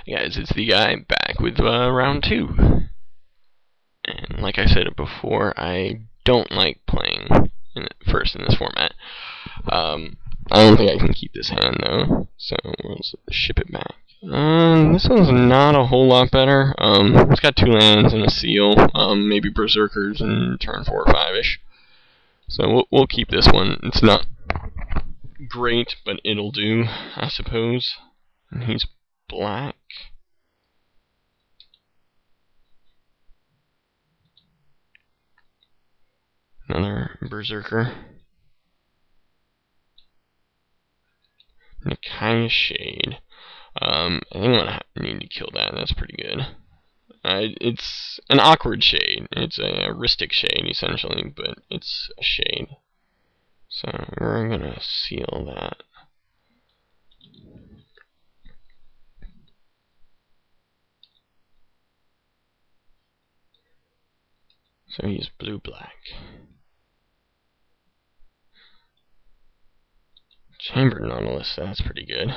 Hey guys, it's the guy back with round 2. And like I said before, I don't like playing first in this format. I don't think I can keep this hand though, so we'll ship it back. This one's not a whole lot better. It's got 2 lands and a seal, maybe berserkers in turn 4 or 5-ish. So we'll keep this one. It's not great, but it'll do, I suppose. And he's black. Another berserker. Nikaya Shade. I think I'm gonna need to kill that. That's pretty good. It's an awkward shade. It's a heuristic shade essentially, but it's a shade. So we're gonna seal that. So he's blue-black. Chambered Nautilus, that's pretty good.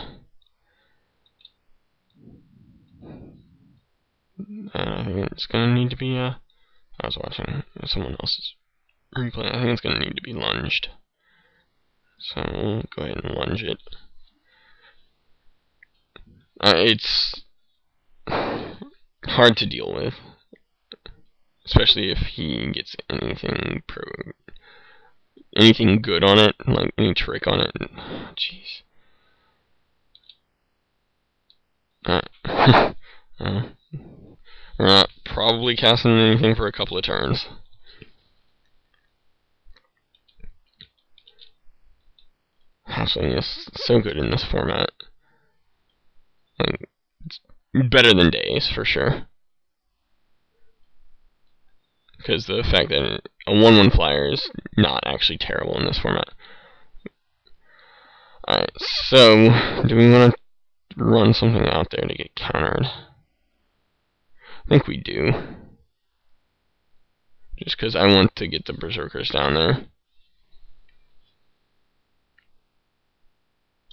I think it's gonna need to be I was watching someone else's replay. I think it's gonna need to be lunged. So we'll go ahead and lunge it. It's hard to deal with, especially if he gets anything good on it, like any trick on it. Jeez. We're not probably casting anything for a couple of turns. Actually, it's so good in this format. Like, it's better than Days, for sure. Because the fact that a 1/1 flyer is not actually terrible in this format. Alright, so, do we want to run something out there to get countered? I think we do. Just because I want to get the berserkers down there.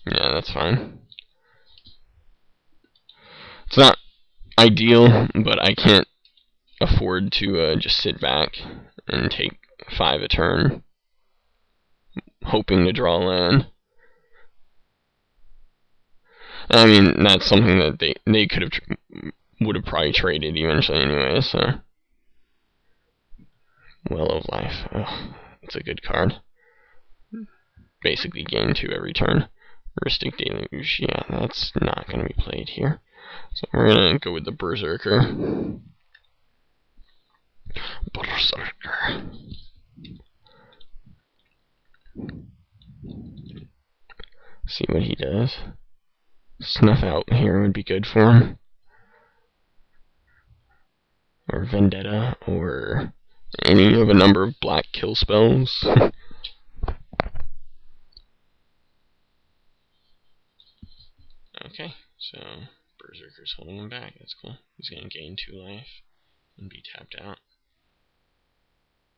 Yeah, that's fine. It's not ideal, but I can't afford to just sit back and take 5 a turn, hoping to draw land. I mean, that's something that they would have probably traded eventually anyway. So, Well of Life. Oh, it's a good card. Basically, gain 2 every turn. Heuristic Deluge. Yeah, that's not going to be played here. So we're going to go with the Berserker. Berserker. See what he does. Snuff Out here would be good for him. Or Vendetta, or any of a number of black kill spells. Okay, so Berserker's holding him back. That's cool. He's going to gain 2 life and be tapped out.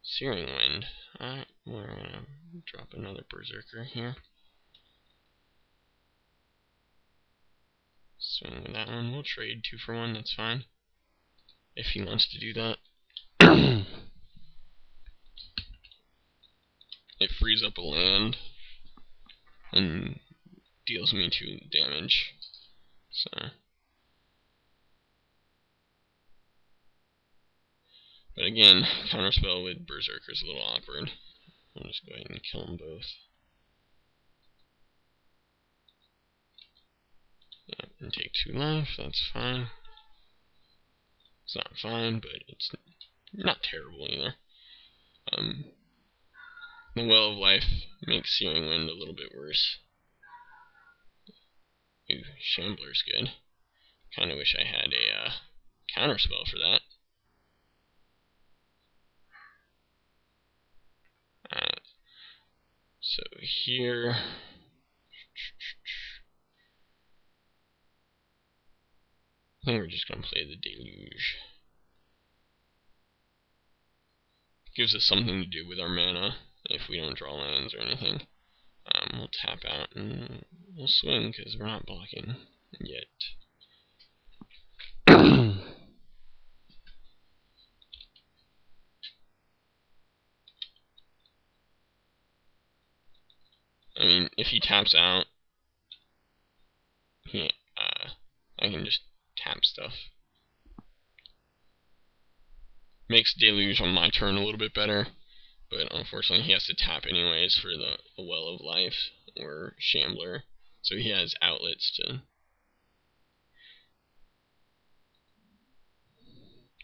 Searing Wind. Alright, we're going to drop another Berserker here. Swing with that one. We'll trade 2 for 1, that's fine. If he wants to do that. It frees up a land and deals me 2 damage. So, but again, counterspell with Berserker is a little awkward. I'll just go ahead and kill them both. Yeah, and take 2 life, that's fine. It's not fine, but it's not terrible either. The Well of Life makes Searing Wind a little bit worse. Ooh, Shambler's good. Kinda wish I had a counterspell for that. So here, I think we're just going to play the Deluge. Gives us something to do with our mana if we don't draw lands or anything. We'll tap out and we'll swing because we're not blocking yet. mean, if he taps out, I can just tap stuff. Makes Deluge on my turn a little bit better, but unfortunately he has to tap anyways for the Well of Life or Shambler, so he has outlets to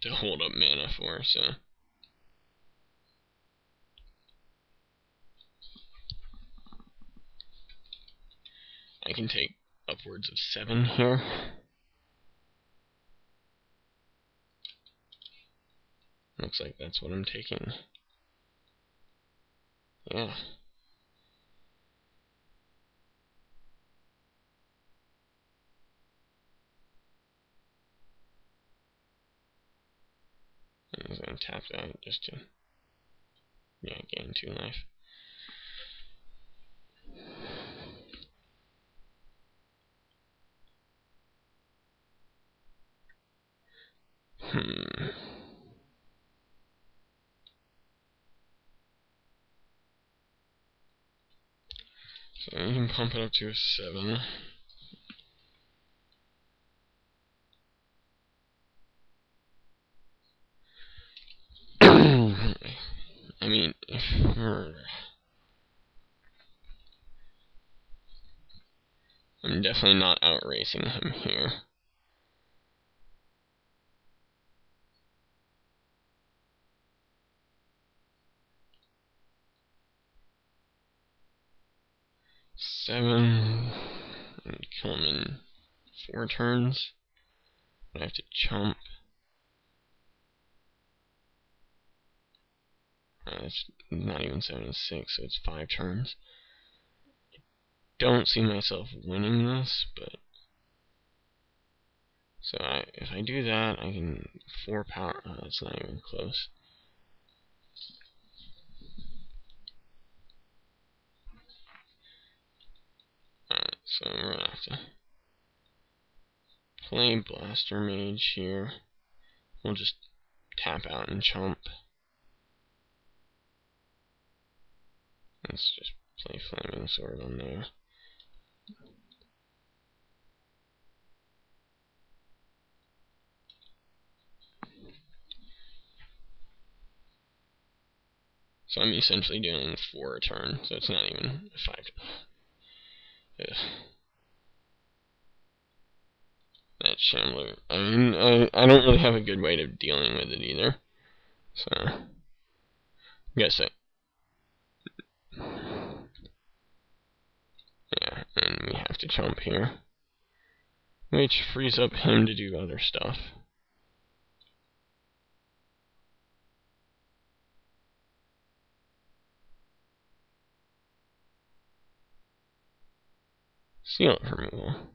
hold up mana for, so. I can take upwards of 7 here. Looks like that's what I'm taking. Yeah. I'm going to tap that just to, gain 2 life. So you can pump it up to a 7. I mean, I'm definitely not outracing him here. Seven, and kill him in 4 turns. I have to chump. It's not even 7 and 6, so it's 5 turns. Don't see myself winning this, but so if I do that, I can 4 power. Oh, that's not even close. Alright, so we're gonna have to play Blaster Mage here. We'll just tap out and chump. Let's just play Flaming Sword on there. So I'm essentially doing 4 a turn, so it's not even 5. Ugh. That Shambler. I mean, I don't really have a good way of dealing with it either. So, guess it. Yeah, and we have to chump here, which frees up him to do other stuff. Seal removal.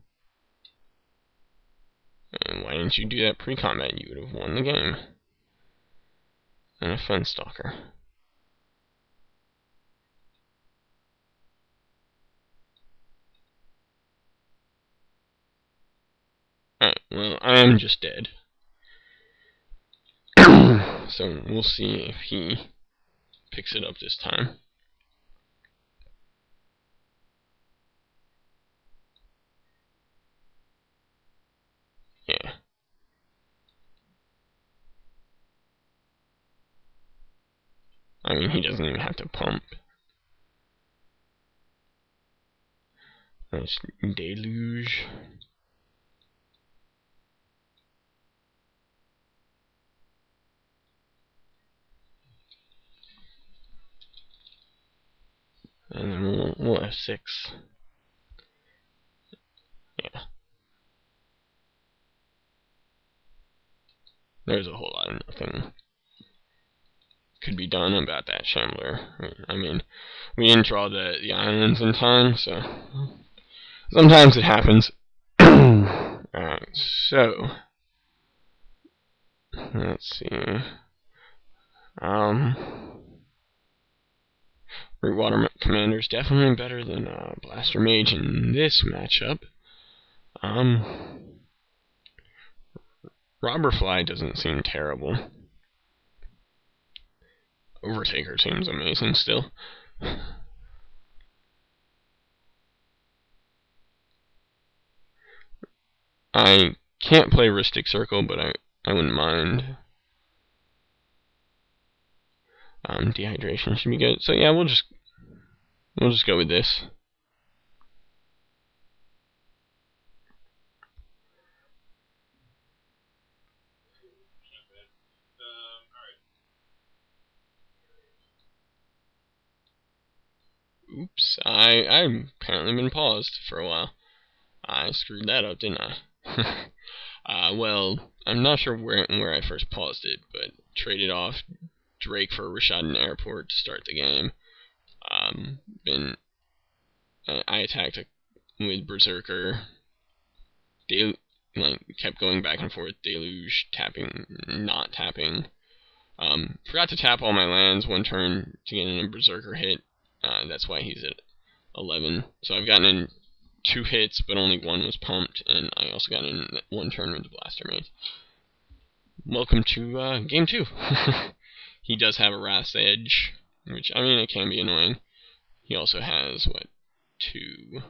And why didn't you do that pre-combat? You would have won the game. And a Fence Stalker. Alright, well, I am just dead. So we'll see if he picks it up this time. Yeah. I mean, he doesn't even have to pump. Nice Deluge. And then we'll F6. Yeah. There's a whole lot of nothing could be done about that Shambler. I mean, we didn't draw the islands in time, so sometimes it happens. Alright, so let's see. Rootwater Commander is definitely better than Blaster Mage in this matchup. Robberfly doesn't seem terrible. Overtaker seems amazing still. I can't play Ristic Circle, but I wouldn't mind. Dehydration should be good. So yeah, we'll just go with this. Oops, I've apparently been paused for a while. I screwed that up, didn't I? Well, I'm not sure where I first paused it, but traded off Drake for Rishadan Port to start the game. I attacked with Berserker. Kept going back and forth. Deluge, tapping, not tapping. Forgot to tap all my lands one turn to get in a Berserker hit. That's why he's at 11. So I've gotten in 2 hits, but only 1 was pumped, and I also got in 1 turn with the Blaster Mage. Welcome to game 2. He does have a Wrath's Edge, which, I mean, it can be annoying. He also has, what, 2,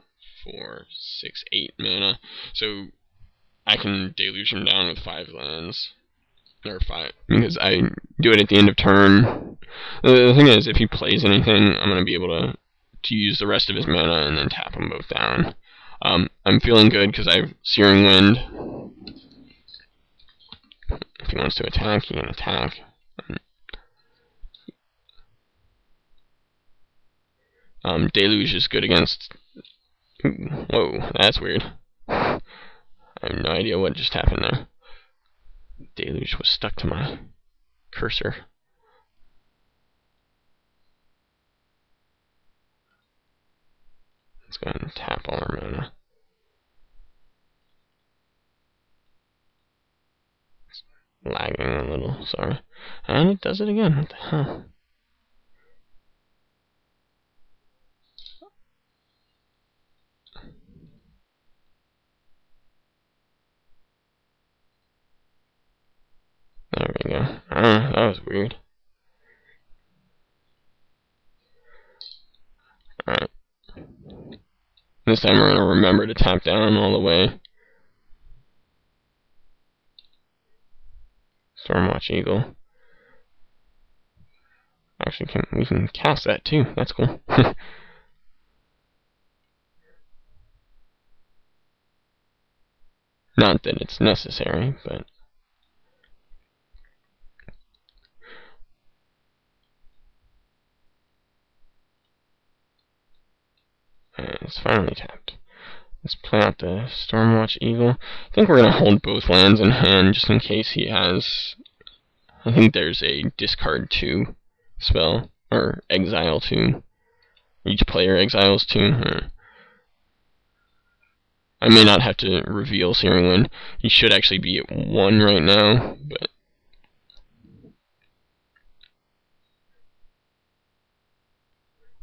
4, 6, 8 mana, so I can deluge him down with 5 lands. Or 5, because I do it at the end of turn. The thing is, if he plays anything, I'm going to be able to use the rest of his mana and then tap them both down. I'm feeling good because I have Searing Wind. If he wants to attack, he can attack. Deluge is good against... Whoa, that's weird. I have no idea what just happened there. Deluge was stuck to my cursor. Let's go ahead and tap all our mana. It's lagging a little, sorry. And it does it again, what the hell? There we go. That was weird. Alright. This time we're going to remember to tap down all the way. Stormwatch Eagle. Actually, we can cast that too. That's cool. Not that it's necessary, but... It's finally tapped. Let's play out the Stormwatch Eagle. I think we're going to hold both lands in hand just in case he has... I think there's a discard 2 spell, or exile 2. Each player exiles 2. I may not have to reveal Searing Wind. He should actually be at 1 right now, but...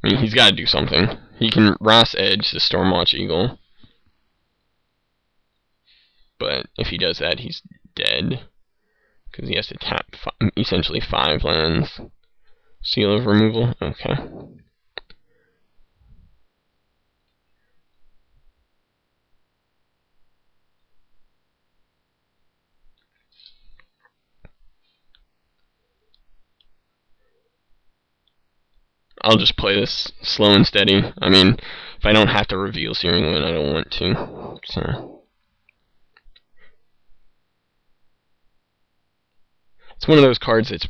I mean, he's got to do something. He can Wrath's Edge the Stormwatch Eagle. But if he does that, he's dead. Because he has to tap essentially 5 lands. Seal of removal? Okay. I'll just play this slow and steady. I mean, if I don't have to reveal Searing Wind, I don't want to. So. It's one of those cards that's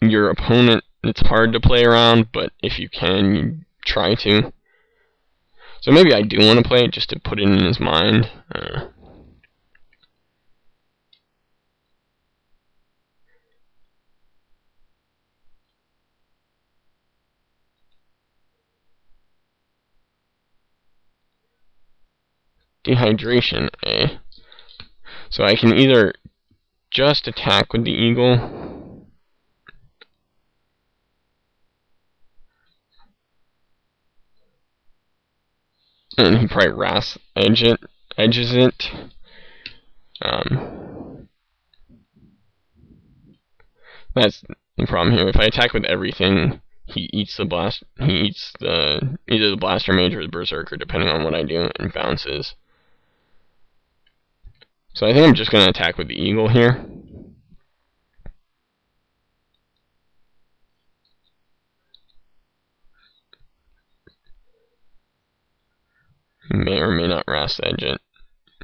your opponent, it's hard to play around, but if you can, you try to. So maybe I do want to play it just to put it in his mind. Dehydration, eh? So I can either just attack with the eagle, and he probably Wrath's edges it. That's the problem here. If I attack with everything, he eats the blast. He eats either the Blaster Mage or the Berserker, depending on what I do, and bounces. So I think I'm just going to attack with the eagle here. May or may not Ras Edge it.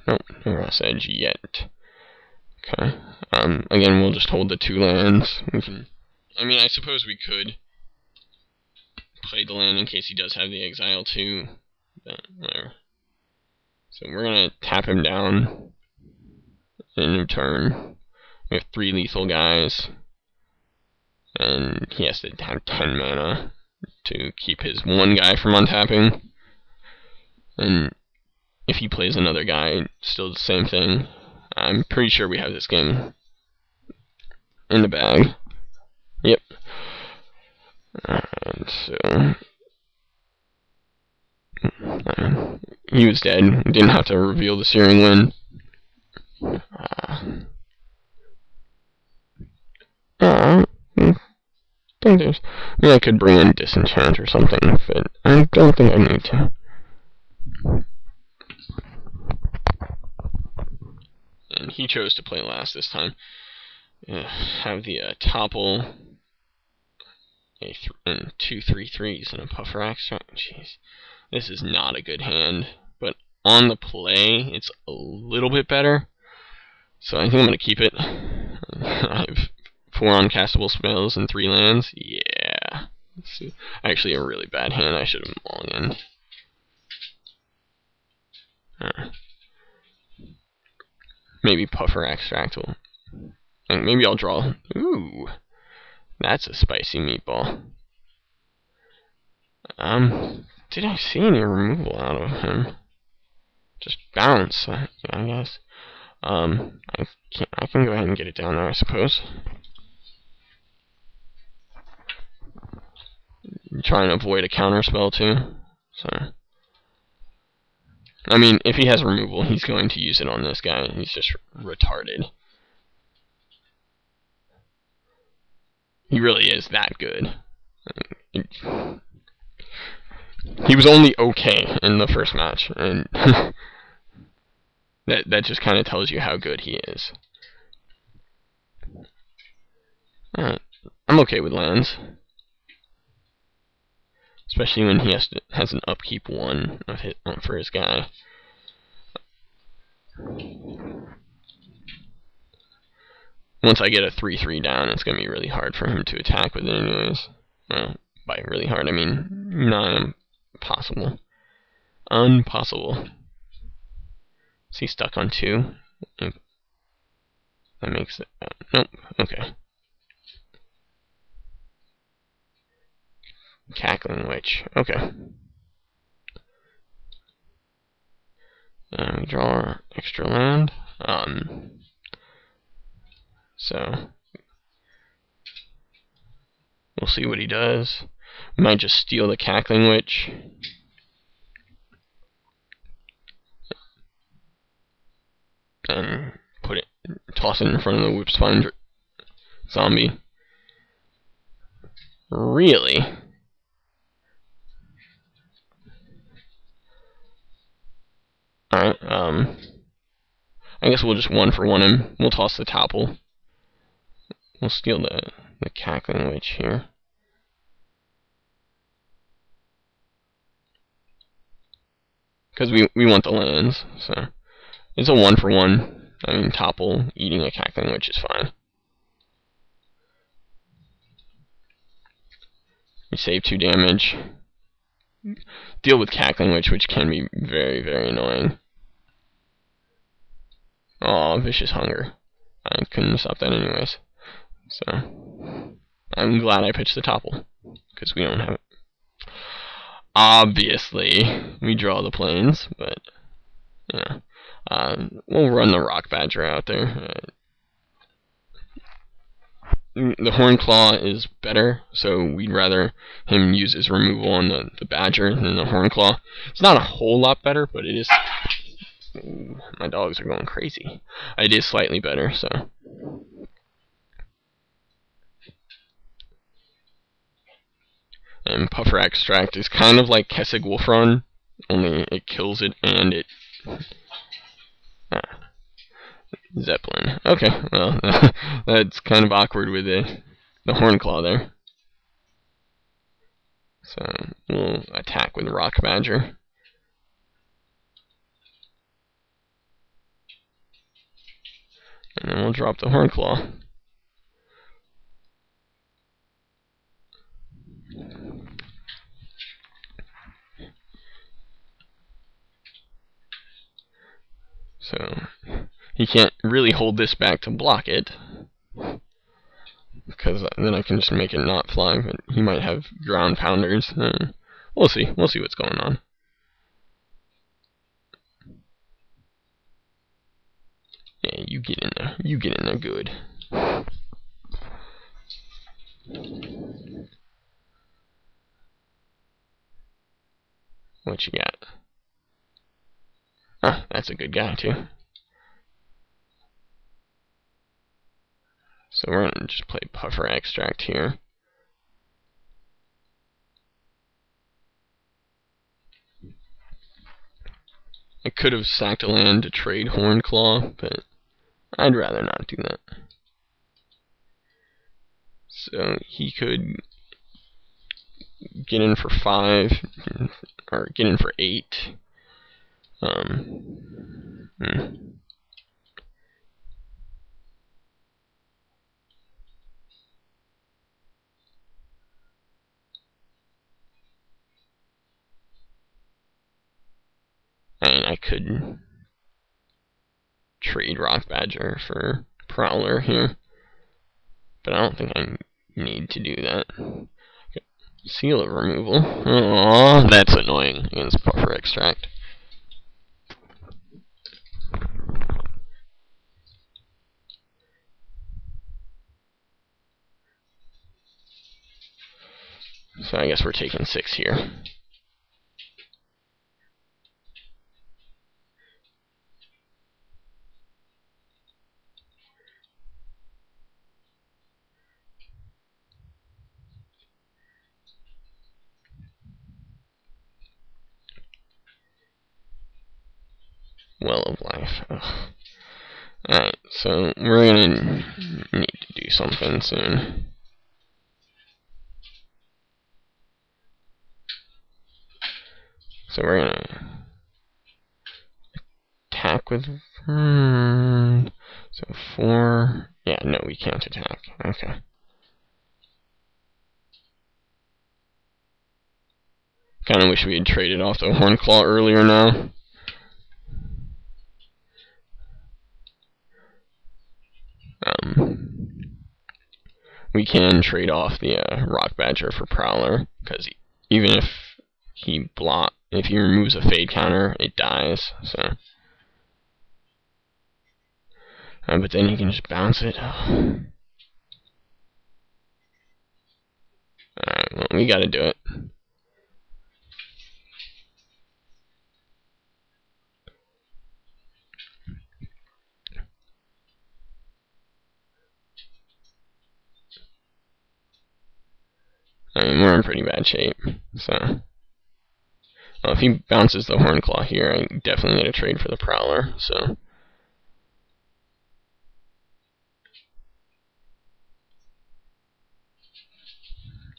Nope, no Ras Edge yet. Okay. Again, we'll just hold the 2 lands. We can. I mean, I suppose we could play the land in case he does have the exile too. But whatever. So we're gonna tap him down in return. We have 3 lethal guys, and he has to have 10 mana to keep his 1 guy from untapping. And if he plays another guy, still the same thing. I'm pretty sure we have this game in the bag. Yep. Alright, so he was dead. We didn't have to reveal the Searing Wind. I could bring in Disenchant or something, but I don't think I need to. And he chose to play last this time. Have the topple, and 2 3/3s and a Puffer Extract. Jeez, this is not a good hand. But on the play, it's a little bit better. So I think I'm gonna keep it. I have 4 uncastable spells and 3 lands. Yeah, actually a really bad hand. I should have long in. Maybe Puffer Extract will. And maybe I'll draw. Ooh, that's a spicy meatball. Did I see any removal out of him? Just bounce, I guess. I can go ahead and get it down there, I suppose. Try and avoid a counter spell too. So, I mean, if he has removal, he's going to use it on this guy. He's just retarded. He really is that good. He was only okay in the first match, and that just kind of tells you how good he is. I'm okay with lands, especially when he has an upkeep 1 of hit for his guy. Once I get a 3/3 down, it's going to be really hard for him to attack with it anyways. Well, by really hard, I mean not impossible. Impossible. Is he stuck on 2? That makes it... nope, okay. Cackling Witch, okay. And we draw our extra land. So we'll see what he does. We might just steal the Cackling Witch. And toss it in front of the Whipspine zombie. Really? Alright, I guess we'll just 1-for-1 him. We'll toss the topple. We'll steal the Cackling Witch here. Because we want the lands, so it's a 1-for-1. I mean, topple, eating a Cackling Witch is fine. We save 2 damage. Deal with Cackling Witch, which can be very, very annoying. Aw, Vicious Hunger. I couldn't stop that anyways. So, I'm glad I pitched the topple, because we don't have it. Obviously, we draw the planes, but, yeah. We'll run the Rock Badger out there. The Hornclaw is better, so we'd rather him use his removal on the Badger than the Hornclaw. It's not a whole lot better, but it is... Ooh, my dogs are going crazy. It is slightly better, so... And Puffer Extract is kind of like Kessig Wolfrun, only it kills it and it... Zeppelin. Okay, well, that's kind of awkward with the Hornclaw there. So we'll attack with Rock Badger. And then we'll drop the Hornclaw. So he can't really hold this back to block it, because then I can just make it not fly, but he might have ground pounders. We'll see. We'll see what's going on. Yeah, you get in there. You get in there good. What you got? Ah, that's a good guy, too. So we're going to just play Puffer Extract here. I could have sacked a land to trade Hornclaw, but I'd rather not do that. So he could get in for 5, or get in for 8. And I could trade Rock Badger for Prowler here, but I don't think I need to do that. Okay. Seal of removal. Aww, that's annoying against Puffer Extract. So I guess we're taking 6 here. Well of Life. Ugh. Alright, so we're gonna need to do something soon. So we're gonna attack with... So 4... Yeah, no, we can't attack. Okay. Kinda wish we had traded off the Hornclaw earlier now. We can trade off the Rock Badger for Prowler, because even if he removes a fade counter, it dies. So, but then he can just bounce it. Alright, well, we gotta do it. I mean, we're in pretty bad shape, so... Well, if he bounces the Hornclaw here, I definitely need to trade for the Prowler, so...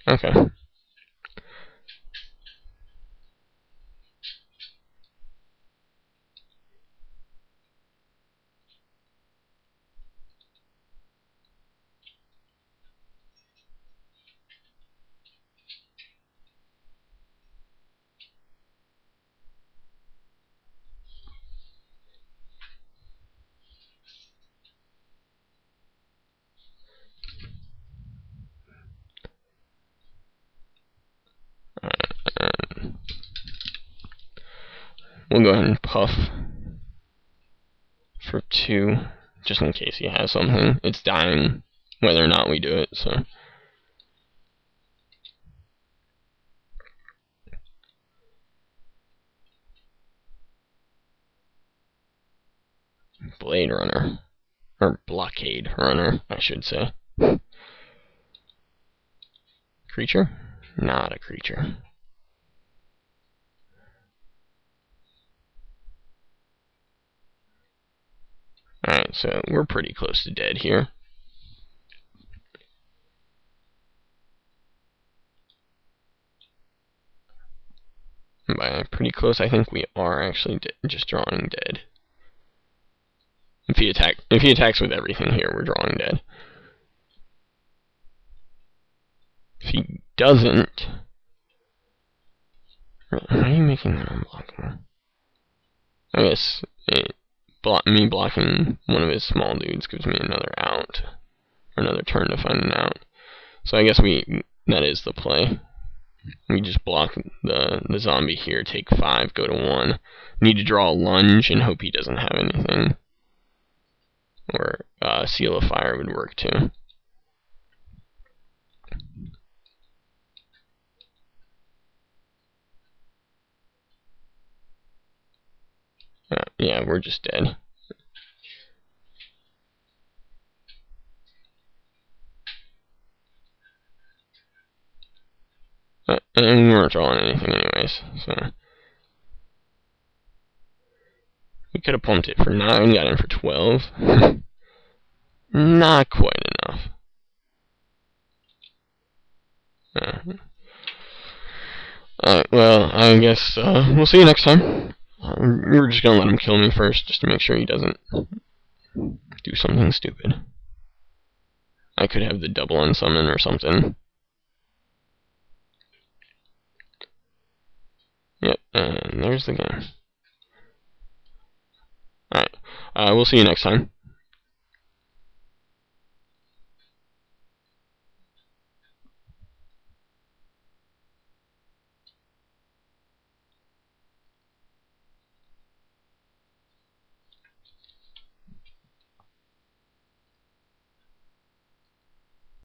Okay. We'll go ahead and puff for 2, just in case he has something. It's dying whether or not we do it, so... Blade Runner. Or Blockade Runner, I should say. Creature? Not a creature. Alright, so we're pretty close to dead here. And by pretty close, I think we are actually just drawing dead. If he attacks with everything here, we're drawing dead. If he doesn't, how are you making that unblockable? I guess me blocking one of his small dudes gives me another out, or another turn to find an out. So I guess that is the play. We just block the zombie here, take 5, go to 1. Need to draw a lunge and hope he doesn't have anything. Or seal of fire would work too. Yeah, we're just dead. And we weren't drawing anything anyways, so we could have pumped it for 9, got in for 12. Not quite enough. Alright, well, I guess we'll see you next time. We're just gonna let him kill me first, just to make sure he doesn't do something stupid. I could have the double unsummon or something. Yep, and there's the game. Alright, we'll see you next time.